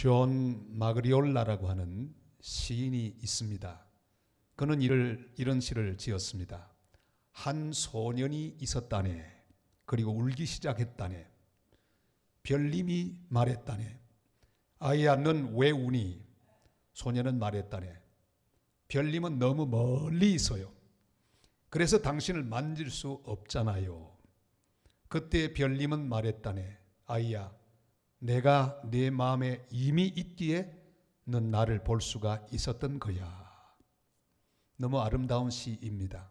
존 마그리올라라고 하는 시인이 있습니다. 그는 이런 시를 지었습니다. 한 소년이 있었다네. 그리고 울기 시작했다네. 별님이 말했다네. 아이야, 넌 왜 우니? 소년은 말했다네. 별님은 너무 멀리 있어요. 그래서 당신을 만질 수 없잖아요. 그때 별님은 말했다네. 아이야, 내가 네 마음에 이미 있기에 넌 나를 볼 수가 있었던 거야. 너무 아름다운 시입니다.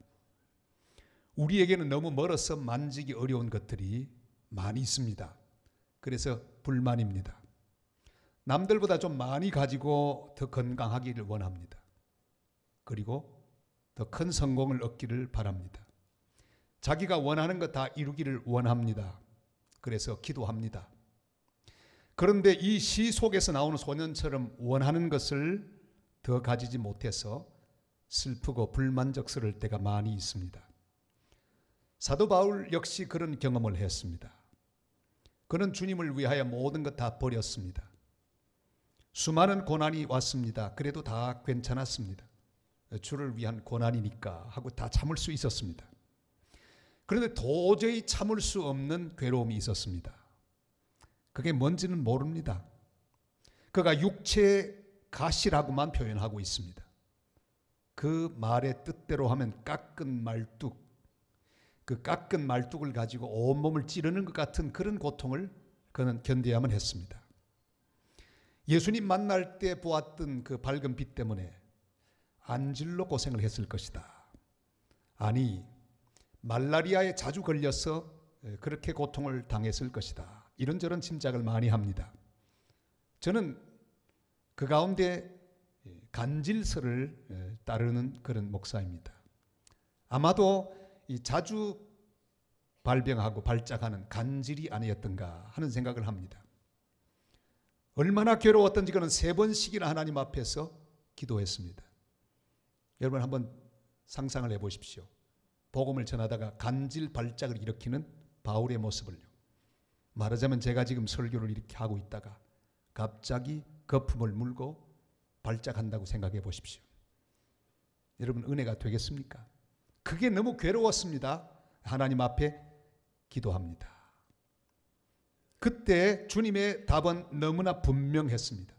우리에게는 너무 멀어서 만지기 어려운 것들이 많이 있습니다. 그래서 불만입니다. 남들보다 좀 많이 가지고 더 건강하기를 원합니다. 그리고 더 큰 성공을 얻기를 바랍니다. 자기가 원하는 것 다 이루기를 원합니다. 그래서 기도합니다. 그런데 이 시 속에서 나오는 소년처럼 원하는 것을 더 가지지 못해서 슬프고 불만족스러울 때가 많이 있습니다. 사도 바울 역시 그런 경험을 했습니다. 그는 주님을 위하여 모든 것 다 버렸습니다. 수많은 고난이 왔습니다. 그래도 다 괜찮았습니다. 주를 위한 고난이니까 하고 다 참을 수 있었습니다. 그런데 도저히 참을 수 없는 괴로움이 있었습니다. 그게 뭔지는 모릅니다. 그가 육체의 가시라고만 표현하고 있습니다. 그 말의 뜻대로 하면 깎은 말뚝, 그 깎은 말뚝을 가지고 온몸을 찌르는 것 같은 그런 고통을 그는 견뎌야만 했습니다. 예수님 만날 때 보았던 그 밝은 빛 때문에 안질로 고생을 했을 것이다. 아니, 말라리아에 자주 걸려서 그렇게 고통을 당했을 것이다. 이런저런 짐작을 많이 합니다. 저는 그 가운데 간질서를 따르는 그런 목사입니다. 아마도 이 자주 발병하고 발작하는 간질이 아니었던가 하는 생각을 합니다. 얼마나 괴로웠던지 그는 3번씩이나 하나님 앞에서 기도했습니다. 여러분 한번 상상을 해보십시오. 복음을 전하다가 간질 발작을 일으키는 바울의 모습을요. 말하자면 제가 지금 설교를 이렇게 하고 있다가 갑자기 거품을 물고 발작한다고 생각해 보십시오. 여러분 은혜가 되겠습니까? 그게 너무 괴로웠습니다. 하나님 앞에 기도합니다. 그때 주님의 답은 너무나 분명했습니다.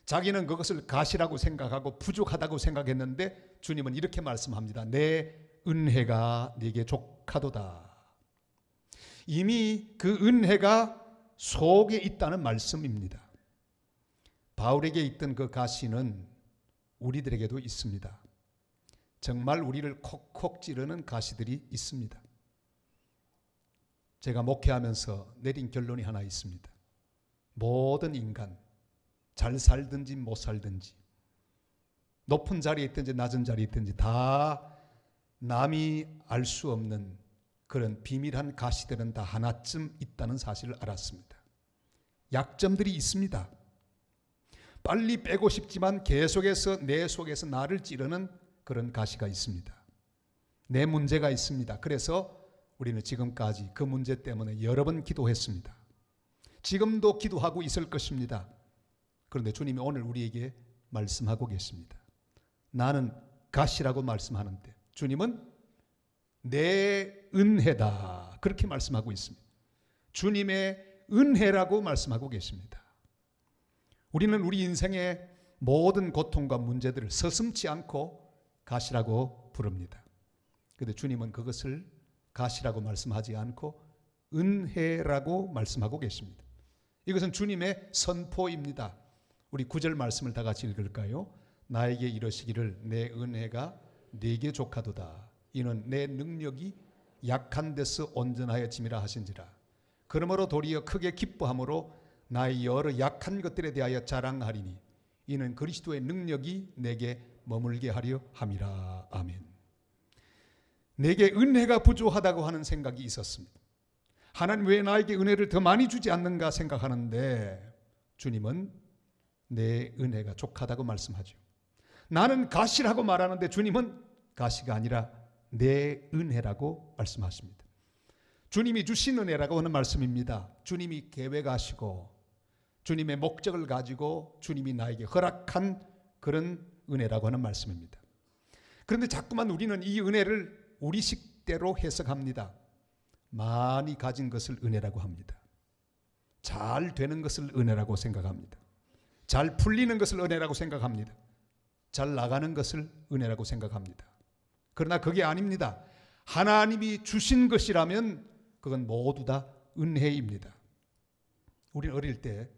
자기는 그것을 가시라고 생각하고 부족하다고 생각했는데 주님은 이렇게 말씀합니다. 내 은혜가 네게 족하도다. 이미 그 은혜가 속에 있다는 말씀입니다. 바울에게 있던 그 가시는 우리들에게도 있습니다. 정말 우리를 콕콕 찌르는 가시들이 있습니다. 제가 목회하면서 내린 결론이 하나 있습니다. 모든 인간, 잘 살든지 못 살든지, 높은 자리에 있든지 낮은 자리에 있든지 다 남이 알 수 없는 그런 비밀한 가시들은 다 하나쯤 있다는 사실을 알았습니다. 약점들이 있습니다. 빨리 빼고 싶지만 계속해서 내 속에서 나를 찌르는 그런 가시가 있습니다. 내 문제가 있습니다. 그래서 우리는 지금까지 그 문제 때문에 여러 번 기도했습니다. 지금도 기도하고 있을 것입니다. 그런데 주님이 오늘 우리에게 말씀하고 계십니다. 나는 가시라고 말씀하는데 주님은 내 은혜다. 그렇게 말씀하고 있습니다. 주님의 은혜라고 말씀하고 계십니다. 우리는 우리 인생의 모든 고통과 문제들을 서슴지 않고 가시라고 부릅니다. 그런데 주님은 그것을 가시라고 말씀하지 않고 은혜라고 말씀하고 계십니다. 이것은 주님의 선포입니다. 우리 9절 말씀을 다 같이 읽을까요? 나에게 이러시기를 내 은혜가 네게 족하도다. 이는 내 능력이 약한 데서 온전하여짐이라 하신지라. 그러므로 도리어 크게 기뻐함으로 나의 여러 약한 것들에 대하여 자랑하리니 이는 그리스도의 능력이 내게 머물게 하려 함이라. 아멘. 내게 은혜가 부족하다고 하는 생각이 있었습니다. 하나님 왜 나에게 은혜를 더 많이 주지 않는가 생각하는데 주님은 내 은혜가 족하다고 말씀하죠. 나는 가시라고 말하는데 주님은 가시가 아니라 내 은혜라고 말씀하십니다. 주님이 주신 은혜라고 하는 말씀입니다. 주님이 계획하시고 주님의 목적을 가지고 주님이 나에게 허락한 그런 은혜라고 하는 말씀입니다. 그런데 자꾸만 우리는 이 은혜를 우리 식대로 해석합니다. 많이 가진 것을 은혜라고 합니다. 잘 되는 것을 은혜라고 생각합니다. 잘 풀리는 것을 은혜라고 생각합니다. 잘 나가는 것을 은혜라고 생각합니다. 그러나 그게 아닙니다. 하나님이 주신 것이라면 그건 모두 다 은혜입니다. 우리는 어릴 때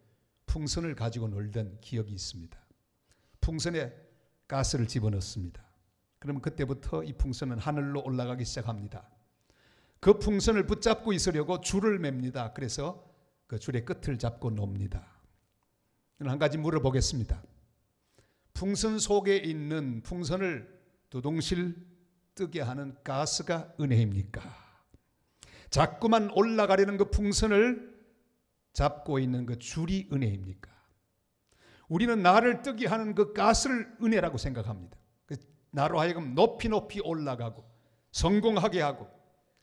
풍선을 가지고 놀던 기억이 있습니다. 풍선에 가스를 집어넣습니다. 그러면 그때부터 이 풍선은 하늘로 올라가기 시작합니다. 그 풍선을 붙잡고 있으려고 줄을 맵니다. 그래서 그 줄의 끝을 잡고 놉니다. 한 가지 물어보겠습니다. 풍선 속에 있는 풍선을 두둥실 뜨게 하는 가스가 은혜입니까? 자꾸만 올라가려는 그 풍선을 잡고 있는 그 줄이 은혜입니까? 우리는 나를 뜨게 하는 그 가스를 은혜라고 생각합니다. 나로 하여금 높이 높이 올라가고 성공하게 하고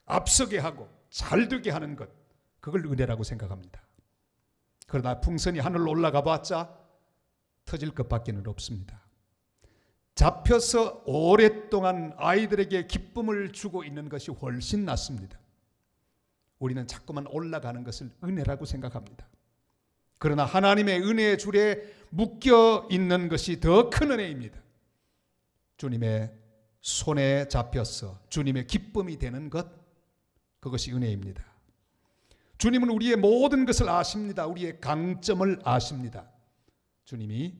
앞서게 하고 잘되게 하는 것, 그걸 은혜라고 생각합니다. 그러나 풍선이 하늘로 올라가 봤자 터질 것밖에는 없습니다. 잡혀서 오랫동안 아이들에게 기쁨을 주고 있는 것이 훨씬 낫습니다. 우리는 자꾸만 올라가는 것을 은혜라고 생각합니다. 그러나 하나님의 은혜의 줄에 묶여 있는 것이 더 큰 은혜입니다. 주님의 손에 잡혀서 주님의 기쁨이 되는 것, 그것이 은혜입니다. 주님은 우리의 모든 것을 아십니다. 우리의 강점을 아십니다. 주님이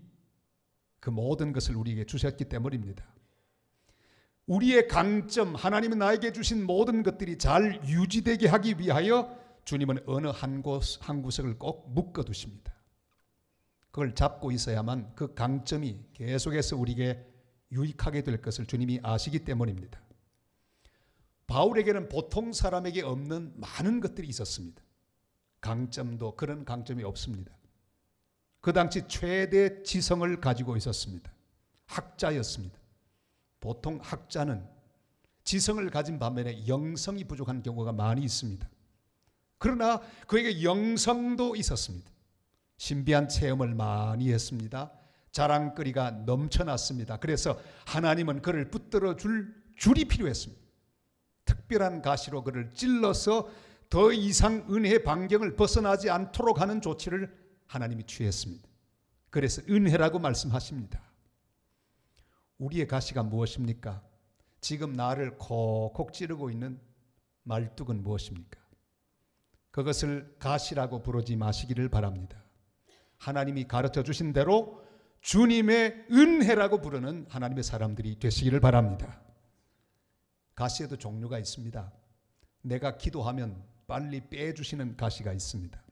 그 모든 것을 우리에게 주셨기 때문입니다. 우리의 강점, 하나님은 나에게 주신 모든 것들이 잘 유지되게 하기 위하여 주님은 어느 한 구석을 꼭 묶어두십니다. 그걸 잡고 있어야만 그 강점이 계속해서 우리에게 유익하게 될 것을 주님이 아시기 때문입니다. 바울에게는 보통 사람에게 없는 많은 것들이 있었습니다. 강점도 그런 강점이 없습니다. 그 당시 최대 지성을 가지고 있었습니다. 학자였습니다. 보통 학자는 지성을 가진 반면에 영성이 부족한 경우가 많이 있습니다. 그러나 그에게 영성도 있었습니다. 신비한 체험을 많이 했습니다. 자랑거리가 넘쳐났습니다. 그래서 하나님은 그를 붙들어 줄 줄이 필요했습니다. 특별한 가시로 그를 찔러서 더 이상 은혜의 반경을 벗어나지 않도록 하는 조치를 하나님이 취했습니다. 그래서 은혜라고 말씀하십니다. 우리의 가시가 무엇입니까? 지금 나를 콕콕 찌르고 있는 말뚝은 무엇입니까? 그것을 가시라고 부르지 마시기를 바랍니다. 하나님이 가르쳐 주신 대로 주님의 은혜라고 부르는 하나님의 사람들이 되시기를 바랍니다. 가시에도 종류가 있습니다. 내가 기도하면 빨리 빼주시는 가시가 있습니다.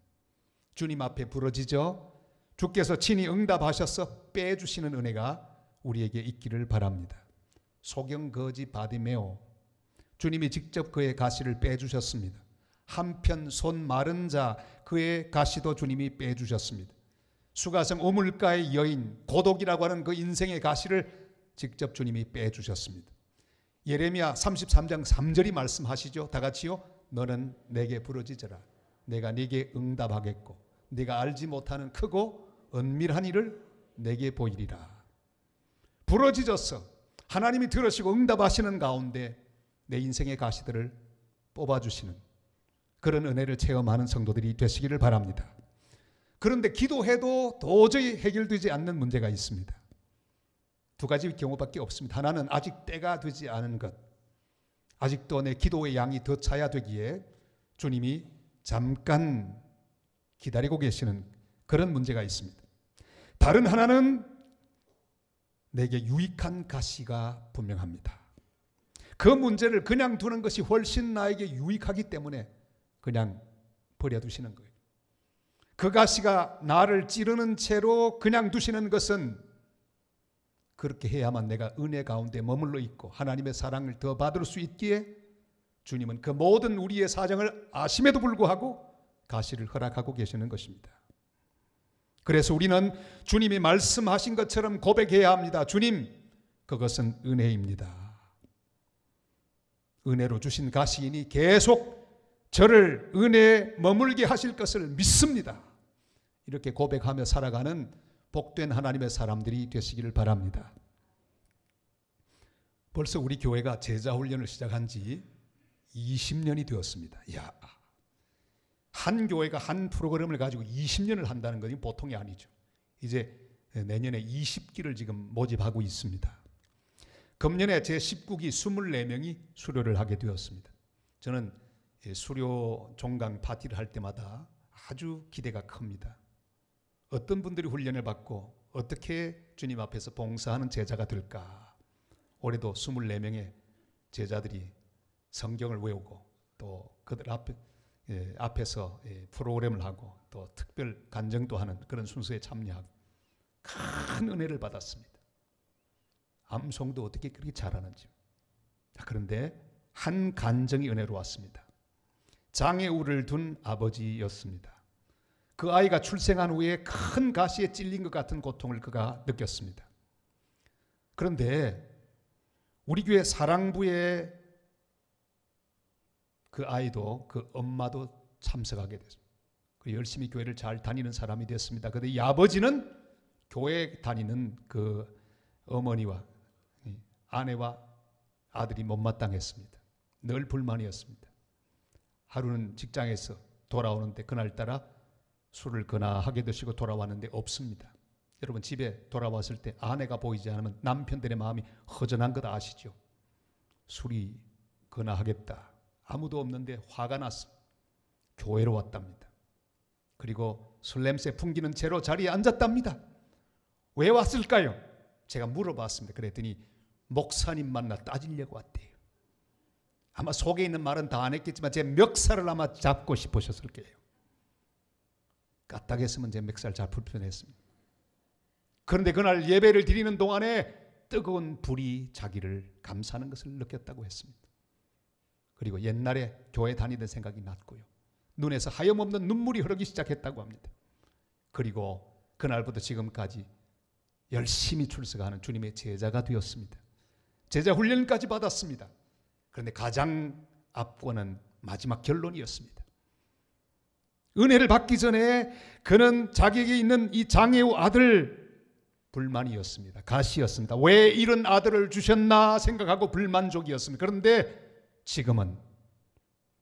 주님 앞에 부러지죠. 주께서 친히 응답하셔서 빼주시는 은혜가 우리에게 있기를 바랍니다. 소경거지 바디메오, 주님이 직접 그의 가시를 빼주셨습니다. 한편 손 마른 자, 그의 가시도 주님이 빼주셨습니다. 수가성 우물가의 여인, 고독이라고 하는 그 인생의 가시를 직접 주님이 빼주셨습니다. 예레미야 33장 3절이 말씀하시죠. 다 같이요. 너는 내게 부르짖어라. 내가 네게 응답하겠고 네가 알지 못하는 크고 은밀한 일을 내게 보이리라. 부르짖어서 하나님이 들으시고 응답하시는 가운데 내 인생의 가시들을 뽑아주시는 그런 은혜를 체험하는 성도들이 되시기를 바랍니다. 그런데 기도해도 도저히 해결되지 않는 문제가 있습니다. 두 가지 경우밖에 없습니다. 하나는 아직 때가 되지 않은 것, 아직도 내 기도의 양이 더 차야 되기에 주님이 잠깐 기다리고 계시는 그런 문제가 있습니다. 다른 하나는 내게 유익한 가시가 분명합니다. 그 문제를 그냥 두는 것이 훨씬 나에게 유익하기 때문에 그냥 버려두시는 거예요. 그 가시가 나를 찌르는 채로 그냥 두시는 것은 그렇게 해야만 내가 은혜 가운데 머물러 있고 하나님의 사랑을 더 받을 수 있기에 주님은 그 모든 우리의 사정을 아심에도 불구하고 가시를 허락하고 계시는 것입니다. 그래서 우리는 주님이 말씀하신 것처럼 고백해야 합니다. 주님, 그것은 은혜입니다. 은혜로 주신 가시이니 계속 저를 은혜에 머물게 하실 것을 믿습니다. 이렇게 고백하며 살아가는 복된 하나님의 사람들이 되시기를 바랍니다. 벌써 우리 교회가 제자훈련을 시작한 지 20년이 되었습니다. 이야, 한 교회가 한 프로그램을 가지고 20년을 한다는 것이 보통이 아니죠. 이제 내년에 20기를 지금 모집하고 있습니다. 금년에 제19기 24명이 수료를 하게 되었습니다. 저는 수료 종강 파티를 할 때마다 아주 기대가 큽니다. 어떤 분들이 훈련을 받고 어떻게 주님 앞에서 봉사하는 제자가 될까. 올해도 24명의 제자들이 성경을 외우고 또 그들 앞에서 프로그램을 하고 또 특별 간증도 하는 그런 순서에 참여하고 큰 은혜를 받았습니다. 암송도 어떻게 그렇게 잘하는지. 그런데 한 간증이 은혜로 왔습니다. 장애우를 둔 아버지였습니다. 그 아이가 출생한 후에 큰 가시에 찔린 것 같은 고통을 그가 느꼈습니다. 그런데 우리 교회 사랑부에 그 아이도 그 엄마도 참석하게 됐습니다. 열심히 교회를 잘 다니는 사람이 됐습니다. 그런데 이 아버지는 교회 다니는 그 어머니와 아내와 아들이 못마땅했습니다. 늘 불만이었습니다. 하루는 직장에서 돌아오는데 그날따라 술을 거나하게 드시고 돌아왔는데 없습니다. 여러분 집에 돌아왔을 때 아내가 보이지 않으면 남편들의 마음이 허전한 것 아시죠? 술이 거나하겠다. 아무도 없는데 화가 났습니다. 교회로 왔답니다. 그리고 술 냄새 풍기는 채로 자리에 앉았답니다. 왜 왔을까요? 제가 물어봤습니다. 그랬더니 목사님 만나 따지려고 왔대요. 아마 속에 있는 말은 다 안 했겠지만 제 멱살을 아마 잡고 싶으셨을 거예요. 까딱했으면 제 멱살 잘 불편했습니다. 그런데 그날 예배를 드리는 동안에 뜨거운 불이 자기를 감싸는 것을 느꼈다고 했습니다. 그리고 옛날에 교회 다니던 생각이 났고요. 눈에서 하염없는 눈물이 흐르기 시작했다고 합니다. 그리고 그날부터 지금까지 열심히 출석하는 주님의 제자가 되었습니다. 제자 훈련까지 받았습니다. 그런데 가장 앞권은 마지막 결론이었습니다. 은혜를 받기 전에 그는 자기에게 있는 이 장애우 아들 불만이었습니다. 가시였습니다. 왜 이런 아들을 주셨나 생각하고 불만족이었습니다. 그런데 지금은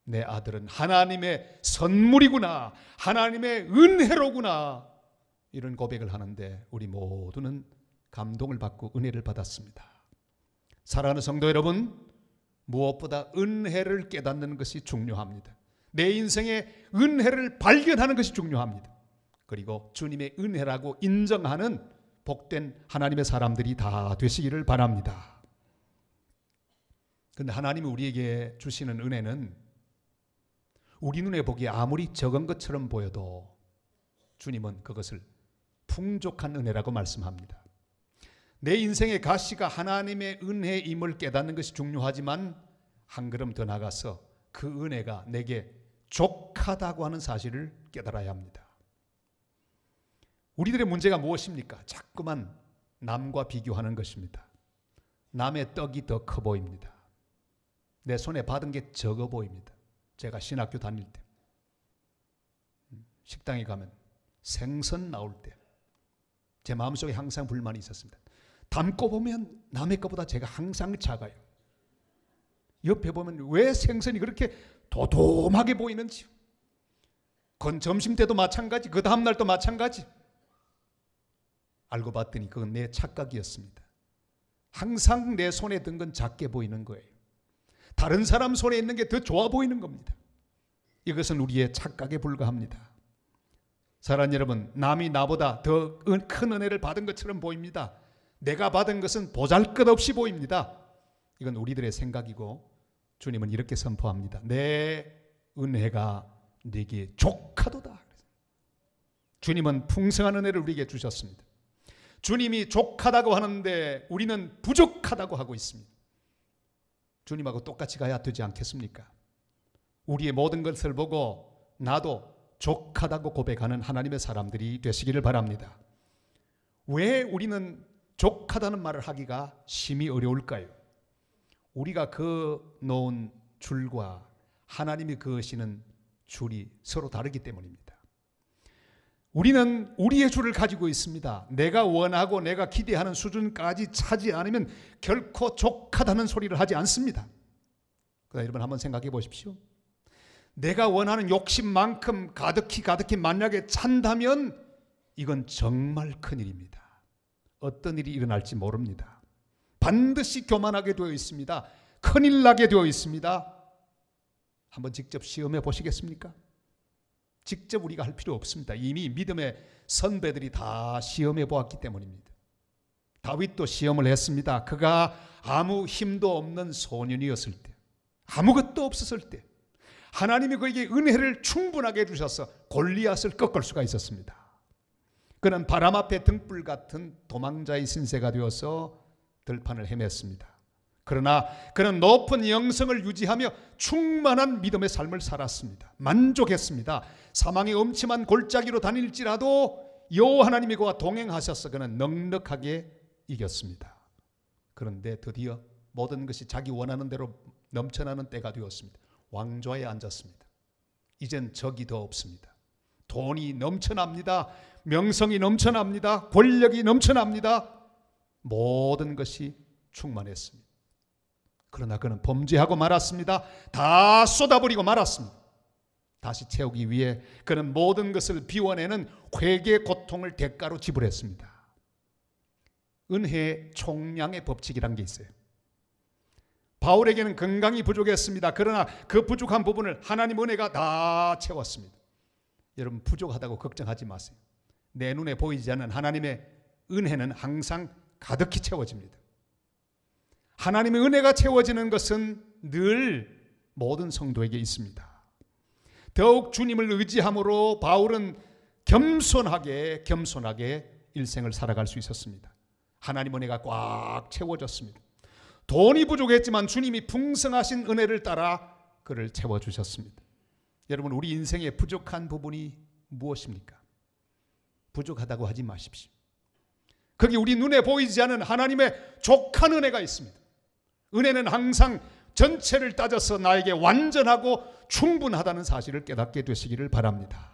내 아들은 하나님의 선물이구나, 하나님의 은혜로구나, 이런 고백을 하는데 우리 모두는 감동을 받고 은혜를 받았습니다. 사랑하는 성도 여러분, 무엇보다 은혜를 깨닫는 것이 중요합니다. 내 인생의 은혜를 발견하는 것이 중요합니다. 그리고 주님의 은혜라고 인정하는 복된 하나님의 사람들이 다 되시기를 바랍니다. 그런데 하나님이 우리에게 주시는 은혜는 우리 눈에 보기에 아무리 적은 것처럼 보여도 주님은 그것을 풍족한 은혜라고 말씀합니다. 내 인생의 가시가 하나님의 은혜임을 깨닫는 것이 중요하지만 한 걸음 더 나가서 그 은혜가 내게 족하다고 하는 사실을 깨달아야 합니다. 우리들의 문제가 무엇입니까? 자꾸만 남과 비교하는 것입니다. 남의 떡이 더 커 보입니다. 내 손에 받은 게 적어 보입니다. 제가 신학교 다닐 때 식당에 가면 생선 나올 때 제 마음속에 항상 불만이 있었습니다. 담고 보면 남의 것보다 제가 항상 작아요. 옆에 보면 왜 생선이 그렇게 도톰하게 보이는지. 그건 점심 때도 마찬가지, 그 다음날도 마찬가지. 알고 봤더니 그건 내 착각이었습니다. 항상 내 손에 든 건 작게 보이는 거예요. 다른 사람 손에 있는 게 더 좋아 보이는 겁니다. 이것은 우리의 착각에 불과합니다. 사랑하는 여러분, 남이 나보다 더 큰 은혜를 받은 것처럼 보입니다. 내가 받은 것은 보잘것없이 보입니다. 이건 우리들의 생각이고 주님은 이렇게 선포합니다. 내 은혜가 네게 족하도다. 주님은 풍성한 은혜를 우리에게 주셨습니다. 주님이 족하다고 하는데 우리는 부족하다고 하고 있습니다. 주님하고 똑같이 가야 되지 않겠습니까? 우리의 모든 것을 보고 나도 족하다고 고백하는 하나님의 사람들이 되시기를 바랍니다. 왜 우리는 족하다는 말을 하기가 심히 어려울까요? 우리가 그어 놓은 줄과 하나님이 그으시는 줄이 서로 다르기 때문입니다. 우리는 우리의 주를 가지고 있습니다. 내가 원하고 내가 기대하는 수준까지 차지 않으면 결코 족하다는 소리를 하지 않습니다. 그러나 여러분 한번 생각해 보십시오. 내가 원하는 욕심만큼 가득히 만약에 찬다면 이건 정말 큰일입니다. 어떤 일이 일어날지 모릅니다. 반드시 교만하게 되어 있습니다. 큰일 나게 되어 있습니다. 한번 직접 시험해 보시겠습니까? 직접 우리가 할 필요 없습니다. 이미 믿음의 선배들이 다 시험해 보았기 때문입니다. 다윗도 시험을 했습니다. 그가 아무 힘도 없는 소년이었을 때, 아무것도 없었을 때 하나님이 그에게 은혜를 충분하게 주셔서 골리앗을 꺾을 수가 있었습니다. 그는 바람 앞에 등불 같은 도망자의 신세가 되어서 들판을 헤맸습니다. 그러나 그는 높은 영성을 유지하며 충만한 믿음의 삶을 살았습니다. 만족했습니다. 사망의 음침한 골짜기로 다닐지라도 여호와 하나님이 그와 동행하셔서 그는 넉넉하게 이겼습니다. 그런데 드디어 모든 것이 자기 원하는 대로 넘쳐나는 때가 되었습니다. 왕좌에 앉았습니다. 이젠 적이 더 없습니다. 돈이 넘쳐납니다. 명성이 넘쳐납니다. 권력이 넘쳐납니다. 모든 것이 충만했습니다. 그러나 그는 범죄하고 말았습니다. 다 쏟아버리고 말았습니다. 다시 채우기 위해 그는 모든 것을 비워내는 회개의 고통을 대가로 지불했습니다. 은혜의 총량의 법칙이란 게 있어요. 바울에게는 건강이 부족했습니다. 그러나 그 부족한 부분을 하나님 은혜가 다 채웠습니다. 여러분 부족하다고 걱정하지 마세요. 내 눈에 보이지 않는 하나님의 은혜는 항상 가득히 채워집니다. 하나님의 은혜가 채워지는 것은 늘 모든 성도에게 있습니다. 더욱 주님을 의지함으로 바울은 겸손하게 일생을 살아갈 수 있었습니다. 하나님 은혜가 꽉 채워졌습니다. 돈이 부족했지만 주님이 풍성하신 은혜를 따라 그를 채워주셨습니다. 여러분 우리 인생에 부족한 부분이 무엇입니까? 부족하다고 하지 마십시오. 거기 우리 눈에 보이지 않는 하나님의 족한 은혜가 있습니다. 은혜는 항상 전체를 따져서 나에게 완전하고 충분하다는 사실을 깨닫게 되시기를 바랍니다.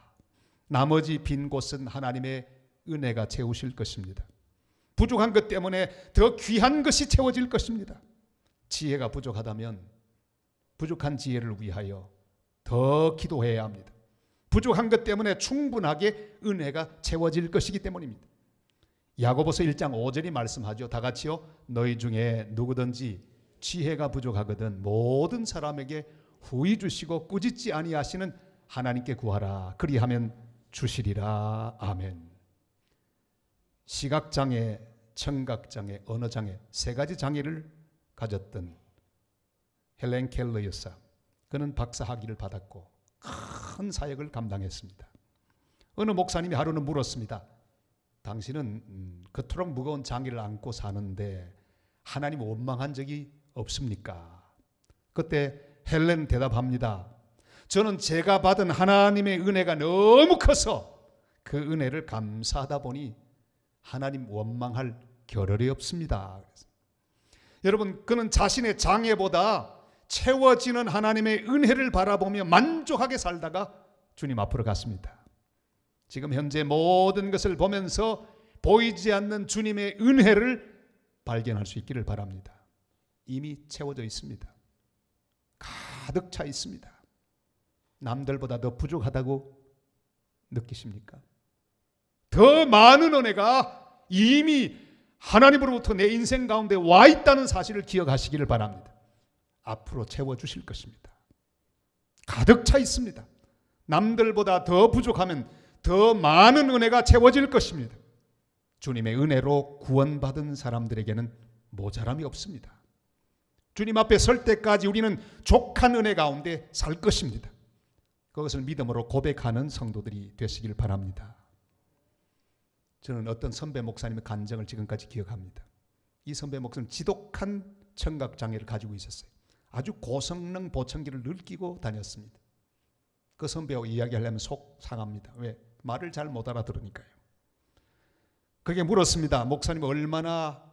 나머지 빈 곳은 하나님의 은혜가 채우실 것입니다. 부족한 것 때문에 더 귀한 것이 채워질 것입니다. 지혜가 부족하다면 부족한 지혜를 위하여 더 기도해야 합니다. 부족한 것 때문에 충분하게 은혜가 채워질 것이기 때문입니다. 야고보서 1장 5절이 말씀하죠. 다 같이요. 너희 중에 누구든지 지혜가 부족하거든 모든 사람에게 후히 주시고 꾸짖지 아니하시는 하나님께 구하라. 그리하면 주시리라. 아멘. 시각장애, 청각장애, 언어장애 세 가지 장애를 가졌던 헬렌 켈러 여사, 그는 박사 학위를 받았고 큰 사역을 감당했습니다. 어느 목사님이 하루는 물었습니다. 당신은 그토록 무거운 장애를 안고 사는데 하나님 원망한 적이 없습니까? 그때 헬렌 대답합니다. 저는 제가 받은 하나님의 은혜가 너무 커서 그 은혜를 감사하다 보니 하나님 원망할 겨를이 없습니다. 여러분, 그는 자신의 장애보다 채워지는 하나님의 은혜를 바라보며 만족하게 살다가 주님 앞으로 갔습니다. 지금 현재 모든 것을 보면서 보이지 않는 주님의 은혜를 발견할 수 있기를 바랍니다. 이미 채워져 있습니다. 가득 차 있습니다. 남들보다 더 부족하다고 느끼십니까? 더 많은 은혜가 이미 하나님으로부터 내 인생 가운데 와 있다는 사실을 기억하시기를 바랍니다. 앞으로 채워주실 것입니다. 가득 차 있습니다. 남들보다 더 부족하면 더 많은 은혜가 채워질 것입니다. 주님의 은혜로 구원받은 사람들에게는 모자람이 없습니다. 주님 앞에 설 때까지 우리는 족한 은혜 가운데 살 것입니다. 그것을 믿음으로 고백하는 성도들이 되시길 바랍니다. 저는 어떤 선배 목사님의 간증을 지금까지 기억합니다. 이 선배 목사님은 지독한 청각장애를 가지고 있었어요. 아주 고성능 보청기를 늘 끼고 다녔습니다. 그 선배하고 이야기하려면 속 상합니다. 왜? 말을 잘 못 알아들으니까요. 그게 물었습니다. 목사님 얼마나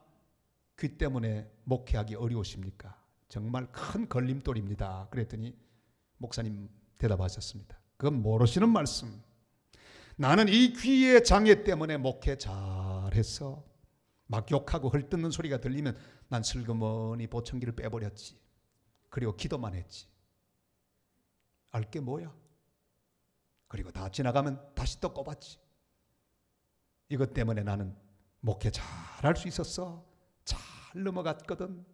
귀 때문에 목회하기 어려우십니까? 정말 큰 걸림돌입니다. 그랬더니 목사님 대답하셨습니다. 그건 모르시는 말씀. 나는 이 귀의 장애 때문에 목회 잘했어. 막 욕하고 헐뜯는 소리가 들리면 난 슬그머니 보청기를 빼버렸지. 그리고 기도만 했지. 알게 뭐야? 그리고 다 지나가면 다시 또 꼽았지. 이것 때문에 나는 목회 잘할 수 있었어. 잘 넘어갔거든.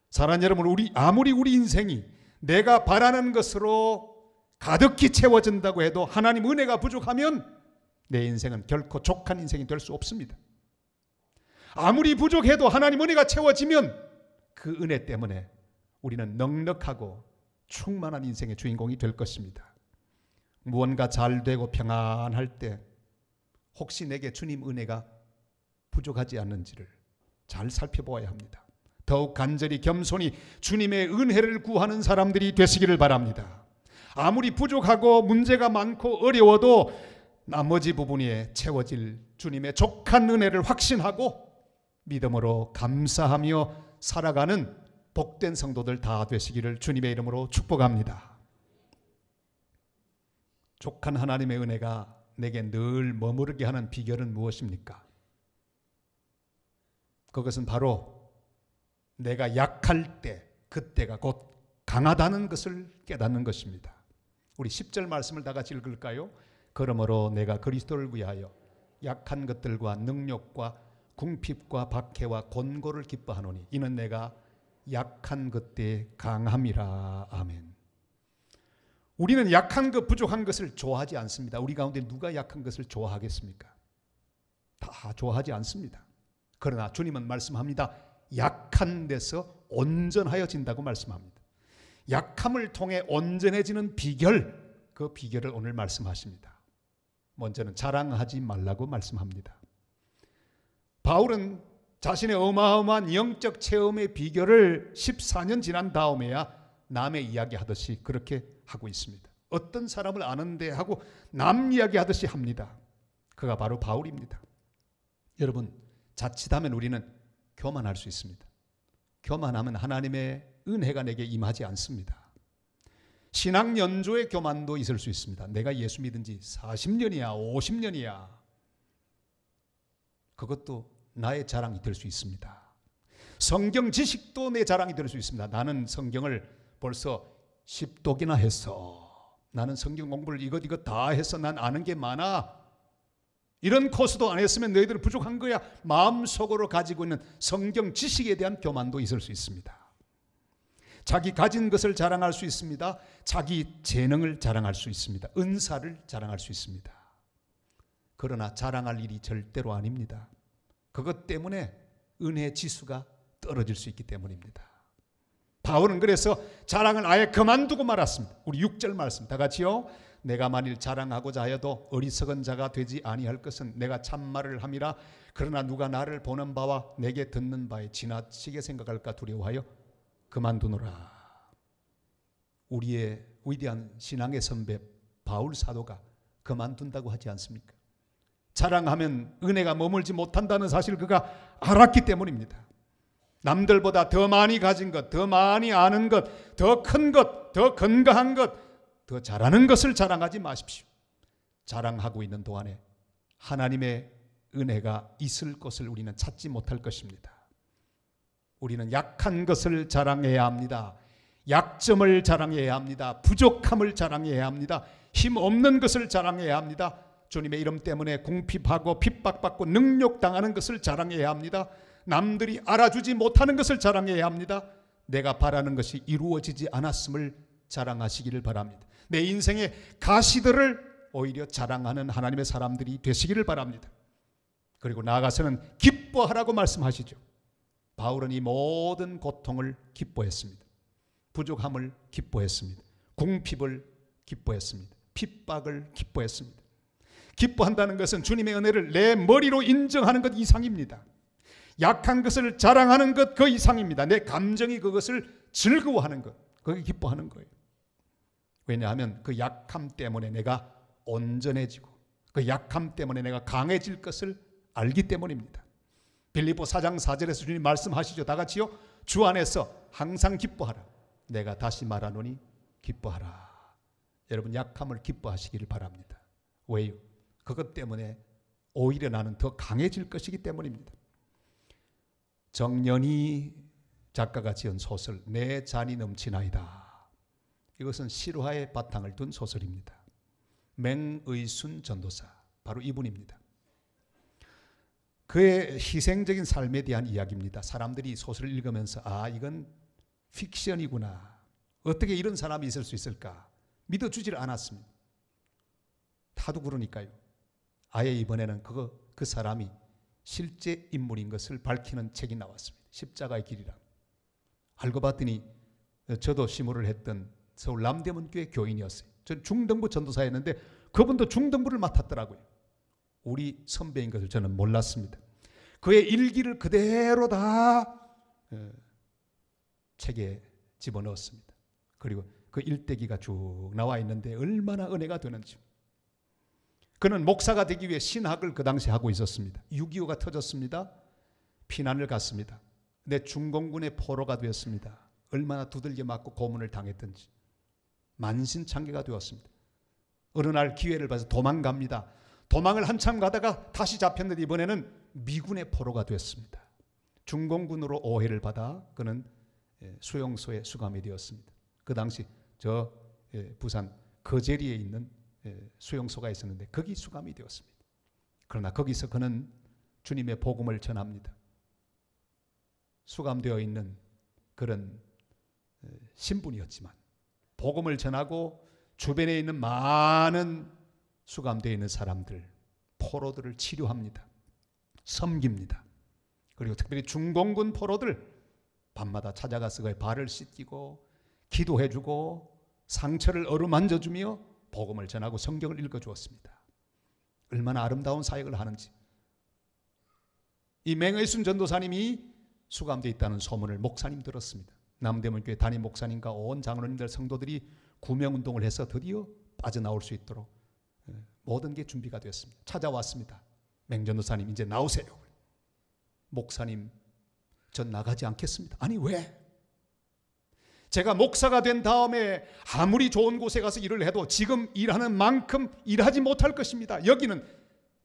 사랑하는 여러분, 아무리 우리 인생이 내가 바라는 것으로 가득히 채워진다고 해도 하나님 은혜가 부족하면 내 인생은 결코 족한 인생이 될 수 없습니다. 아무리 부족해도 하나님 은혜가 채워지면 그 은혜 때문에 우리는 넉넉하고 충만한 인생의 주인공이 될 것입니다. 무언가 잘 되고 평안할 때 혹시 내게 주님 은혜가 부족하지 않는지를 잘 살펴보아야 합니다. 더욱 간절히 겸손히 주님의 은혜를 구하는 사람들이 되시기를 바랍니다. 아무리 부족하고 문제가 많고 어려워도 나머지 부분에 채워질 주님의 족한 은혜를 확신하고 믿음으로 감사하며 살아가는 복된 성도들 다 되시기를 주님의 이름으로 축복합니다. 족한 하나님의 은혜가 내게 늘 머무르게 하는 비결은 무엇입니까? 그것은 바로 내가 약할 때 그때가 곧 강하다는 것을 깨닫는 것입니다. 우리 10절 말씀을 다 같이 읽을까요? 그러므로 내가 그리스도를 위하여 약한 것들과 능력과 궁핍과 박해와 곤고를 기뻐하노니 이는 내가 약한 그때의 강함이라. 아멘. 우리는 약한 것, 부족한 것을 좋아하지 않습니다. 우리 가운데 누가 약한 것을 좋아하겠습니까? 다 좋아하지 않습니다. 그러나 주님은 말씀합니다. 약한 데서 온전하여진다고 말씀합니다. 약함을 통해 온전해지는 비결, 그 비결을 오늘 말씀하십니다. 먼저는 자랑하지 말라고 말씀합니다. 바울은 자신의 어마어마한 영적 체험의 비결을 14년 지난 다음에야 남의 이야기하듯이 그렇게 하고 있습니다. 어떤 사람을 아는데 하고 남 이야기하듯이 합니다. 그가 바로 바울입니다. 여러분, 자칫하면 우리는 교만할 수 있습니다. 교만하면 하나님의 은혜가 내게 임하지 않습니다. 신앙 연조의 교만도 있을 수 있습니다. 내가 예수 믿은 지 40년이야 50년이야 그것도 나의 자랑이 될 수 있습니다. 성경 지식도 내 자랑이 될 수 있습니다. 나는 성경을 벌써 10독이나 했어. 나는 성경 공부를 이것 다 해서 난 아는 게 많아. 이런 코스도 안 했으면 너희들은 부족한 거야. 마음속으로 가지고 있는 성경 지식에 대한 교만도 있을 수 있습니다. 자기 가진 것을 자랑할 수 있습니다. 자기 재능을 자랑할 수 있습니다. 은사를 자랑할 수 있습니다. 그러나 자랑할 일이 절대로 아닙니다. 그것 때문에 은혜의 지수가 떨어질 수 있기 때문입니다. 바울은 그래서 자랑을 아예 그만두고 말았습니다. 우리 6절 말씀 다 같이요. 내가 만일 자랑하고자 하여도 어리석은 자가 되지 아니할 것은 내가 참말을 함이라. 그러나 누가 나를 보는 바와 내게 듣는 바에 지나치게 생각할까 두려워하여 그만두노라. 우리의 위대한 신앙의 선배 바울 사도가 그만둔다고 하지 않습니까? 자랑하면 은혜가 머물지 못한다는 사실을 그가 알았기 때문입니다. 남들보다 더 많이 가진 것, 더 많이 아는 것, 더 큰 것, 더 건강한 것, 더 잘하는 것을 자랑하지 마십시오. 자랑하고 있는 동안에 하나님의 은혜가 있을 것을 우리는 찾지 못할 것입니다. 우리는 약한 것을 자랑해야 합니다. 약점을 자랑해야 합니다. 부족함을 자랑해야 합니다. 힘 없는 것을 자랑해야 합니다. 주님의 이름 때문에 궁핍하고 핍박받고 능욕당하는 것을 자랑해야 합니다. 남들이 알아주지 못하는 것을 자랑해야 합니다. 내가 바라는 것이 이루어지지 않았음을 자랑하시기를 바랍니다. 내 인생의 가시들을 오히려 자랑하는 하나님의 사람들이 되시기를 바랍니다. 그리고 나아가서는 기뻐하라고 말씀하시죠. 바울은 이 모든 고통을 기뻐했습니다. 부족함을 기뻐했습니다. 궁핍을 기뻐했습니다. 핍박을 기뻐했습니다. 기뻐한다는 것은 주님의 은혜를 내 머리로 인정하는 것 이상입니다. 약한 것을 자랑하는 것 그 이상입니다. 내 감정이 그것을 즐거워하는 것, 그게 기뻐하는 거예요. 왜냐하면 그 약함 때문에 내가 온전해지고 그 약함 때문에 내가 강해질 것을 알기 때문입니다. 빌립보 4장 4절에서 주님 말씀하시죠. 다 같이요. 주 안에서 항상 기뻐하라. 내가 다시 말하노니 기뻐하라. 여러분 약함을 기뻐하시기를 바랍니다. 왜요? 그것 때문에 오히려 나는 더 강해질 것이기 때문입니다. 정연희 작가가 지은 소설 내 잔이 넘치나이다. 이것은 실화의 바탕을 둔 소설입니다. 맹의순 전도사, 바로 이분입니다. 그의 희생적인 삶에 대한 이야기입니다. 사람들이 소설을 읽으면서 아, 이건 픽션이구나. 어떻게 이런 사람이 있을 수 있을까? 믿어주질 않았습니다. 다도 그러니까요. 아예 이번에는 그 사람이 실제 인물인 것을 밝히는 책이 나왔습니다. 십자가의 길이라. 알고 봤더니 저도 시무를 했던 서울 남대문교회 교인이었어요. 전 중등부 전도사였는데 그분도 중등부를 맡았더라고요. 우리 선배인 것을 저는 몰랐습니다. 그의 일기를 그대로 다 책에 집어넣었습니다. 그리고 그 일대기가 쭉 나와 있는데 얼마나 은혜가 되는지. 그는 목사가 되기 위해 신학을 그 당시 하고 있었습니다. 6.25가 터졌습니다. 피난을 갔습니다. 근데 중공군의 포로가 되었습니다. 얼마나 두들겨 맞고 고문을 당했던지. 만신창기가 되었습니다. 어느 날 기회를 봐서 도망갑니다. 도망을 한참 가다가 다시 잡혔는데 이번에는 미군의 포로가 됐습니다. 중공군으로 오해를 받아 그는 수용소에 수감이 되었습니다. 그 당시 저 부산 거제리에 있는 수용소가 있었는데 거기 수감이 되었습니다. 그러나 거기서 그는 주님의 복음을 전합니다. 수감되어 있는 그런 신분이었지만 복음을 전하고 주변에 있는 많은 수감되어 있는 사람들, 포로들을 치료합니다. 섬깁니다. 그리고 특별히 중공군 포로들 밤마다 찾아가서 그의 발을 씻기고 기도해주고 상처를 어루만져주며 복음을 전하고 성경을 읽어주었습니다. 얼마나 아름다운 사역을 하는지. 이 맹의순 전도사님이 수감되어 있다는 소문을 목사님 들었습니다. 남대문교회 담임 목사님과 온 장로님들 성도들이 구명운동을 해서 드디어 빠져나올 수 있도록 모든 게 준비가 되었습니다. 찾아왔습니다. 맹전도사님 이제 나오세요. 목사님 전 나가지 않겠습니다. 아니 왜? 제가 목사가 된 다음에 아무리 좋은 곳에 가서 일을 해도 지금 일하는 만큼 일하지 못할 것입니다. 여기는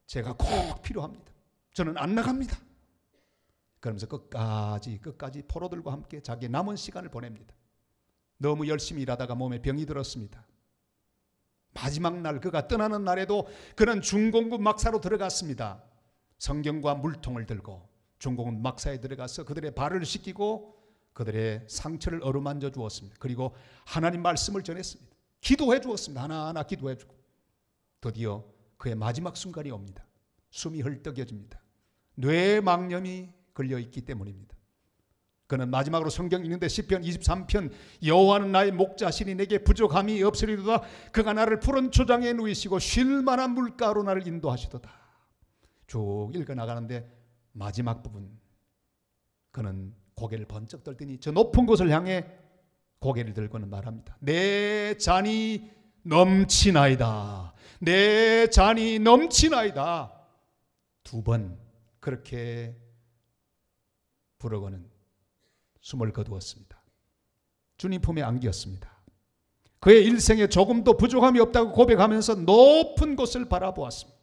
제가 꼭 필요합니다. 저는 안 나갑니다. 그러면서 끝까지 포로들과 함께 자기 남은 시간을 보냅니다. 너무 열심히 일하다가 몸에 병이 들었습니다. 마지막 날 그가 떠나는 날에도 그는 중공군 막사로 들어갔습니다. 성경과 물통을 들고 중공군 막사에 들어가서 그들의 발을 씻기고 그들의 상처를 어루만져 주었습니다. 그리고 하나님 말씀을 전했습니다. 기도해 주었습니다. 하나하나 기도해 주고 드디어 그의 마지막 순간이 옵니다. 숨이 헐떡여집니다. 뇌망염이 걸려있기 때문입니다. 그는 마지막으로 성경 읽는데 시편 23편 여호와는 나의 목자시니 내게 부족함이 없으리로다. 그가 나를 푸른 초장에 누이시고 쉴만한 물가로 나를 인도하시도다. 쭉 읽어나가는데 마지막 부분 그는 고개를 번쩍 들더니 저 높은 곳을 향해 고개를 들고는 말합니다. 내 잔이 넘치나이다. 내 잔이 넘치나이다. 2번 그렇게 부르고는 숨을 거두었습니다. 주님 품에 안겼습니다. 그의 일생에 조금도 부족함이 없다고 고백하면서 높은 곳을 바라보았습니다.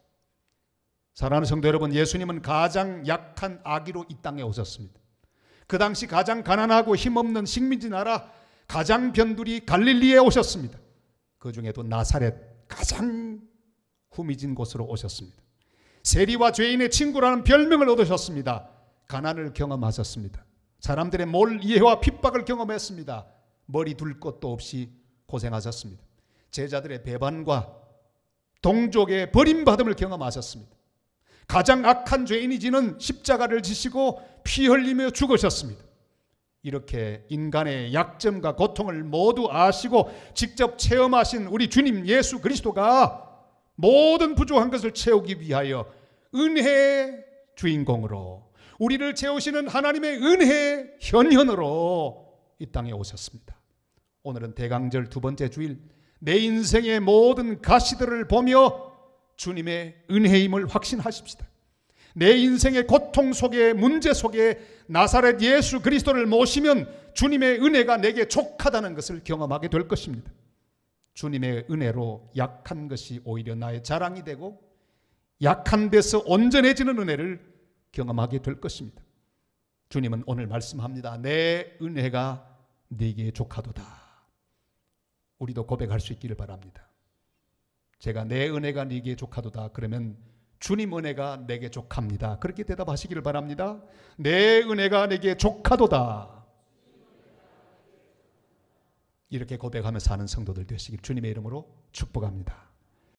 사랑하는 성도 여러분, 예수님은 가장 약한 아기로 이 땅에 오셨습니다. 그 당시 가장 가난하고 힘없는 식민지 나라 가장 변두리 갈릴리에 오셨습니다. 그 중에도 나사렛 가장 후미진 곳으로 오셨습니다. 세리와 죄인의 친구라는 별명을 얻으셨습니다. 가난을 경험하셨습니다. 사람들의 몰 이해와 핍박을 경험했습니다. 머리 둘 곳도 없이 고생하셨습니다. 제자들의 배반과 동족의 버림받음을 경험하셨습니다. 가장 악한 죄인이 지는 십자가를 지시고 피 흘리며 죽으셨습니다. 이렇게 인간의 약점과 고통을 모두 아시고 직접 체험하신 우리 주님 예수 그리스도가 모든 부족한 것을 채우기 위하여 은혜의 주인공으로 우리를 채우시는 하나님의 은혜의 현현으로 이 땅에 오셨습니다. 오늘은 대강절 2번째 주일 내 인생의 모든 가시들을 보며 주님의 은혜임을 확신하십시다. 내 인생의 고통 속에 문제 속에 나사렛 예수 그리스도를 모시면 주님의 은혜가 내게 족하다는 것을 경험하게 될 것입니다. 주님의 은혜로 약한 것이 오히려 나의 자랑이 되고 약한 데서 온전해지는 은혜를 경험하게 될 것입니다. 주님은 오늘 말씀합니다. 내 은혜가 네게 족하도다. 우리도 고백할 수 있기를 바랍니다. 제가 내 은혜가 네게 족하도다 그러면 주님 은혜가 내게 족합니다. 그렇게 대답하시기를 바랍니다. 내 은혜가 내게 족하도다. 이렇게 고백하며 사는 성도들 되시길 주님의 이름으로 축복합니다.